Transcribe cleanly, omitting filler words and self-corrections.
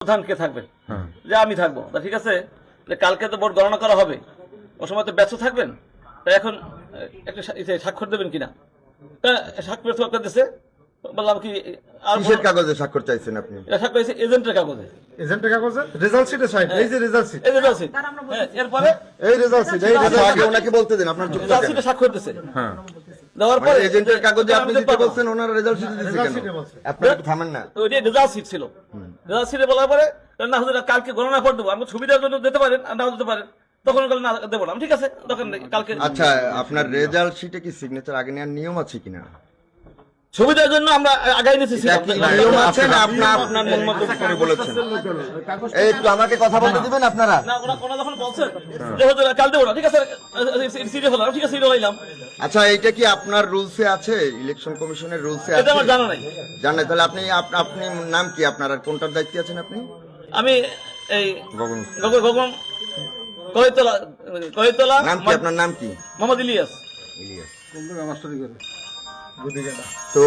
প্রধান কে থাকবে, যে আমি থাকবো, তা ঠিক আছে, কালকে তো ভোট গণনা করা হবে, ও সময় তো ব্যস্ত থাকবেন, তাই এখন একটা স্বাক্ষর দেবেন কিনা, স্বাক্ষর দিচ্ছে, বললাম কি কিসের কাগজে স্বাক্ষর চাইছেন আপনি? স্বাক্ষর হয়েছে এজেন্টের কাগজে, এজেন্টের কাগজে রেজাল্ট শিটে সাহেব, এই যে রেজাল্ট শিট, এই যে রেজাল্ট শিট, এরপরে এই রেজাল্ট শিট, এই আচ্ছা, আগে ওনাকে বলতে দেন, আপনার চুপ রেজাল্ট থাকেন। শিটে স্বাক্ষর দিচ্ছে, হ্যাঁ, দেওয়ার মানে পরে এজেন্টের কাগজে আপনি দিতে বলছেন, ওনার রেজাল্ট শিটে দিতে রেজাল্ট কেন? শিটে বলছে। আপনারা একটু থামেন না। ওইটাই রেজাল্ট শিট ছিল, রেজাল্ট শিটে বলার পরে না হুজুর কালকে গণনা করে দেবো, আমি সুবিধার জন্য দিতে পারেন আর নাও দিতে পারেন, তখন বললেন না দেবো না, আমি ঠিক আছে দোকান কালকে, আচ্ছা, আপনার রেজাল্ট শিটে কি সিগনেচার আগে নেওয়ার নিয়ম আছে কিনা? সুবিধার জন্য আমরা আগাই নিয়েছি। এটা কি নিয়ম আছে না আপনার মন মতো করে বলেছেন? এই একটু আমাকে কথা বলতে দিবেন আপনারা? না ওনা যখন বলছেন যে হুজুর কাল দেবো না, ঠিক আছে সিরিয়াল হলাম, ঠিক আছে সিরিয়াল হইলাম, আচ্ছা, এইটা কি আপনার রুলসে আছে, ইলেকশন কমিশনের রুলসে এটা আছে? আমার জানা নাই। জানেন, তাহলে আপনি আপনি নাম কি আপনার, আর কোনটার দায়িত্বে আছেন আপনি? আমি এই গগন। গগন কহিতলা নাম কি আপনার, নাম কি? মোহাম্মদ ইলিয়াস। ইলিয়াস। মাস্টারি করে তো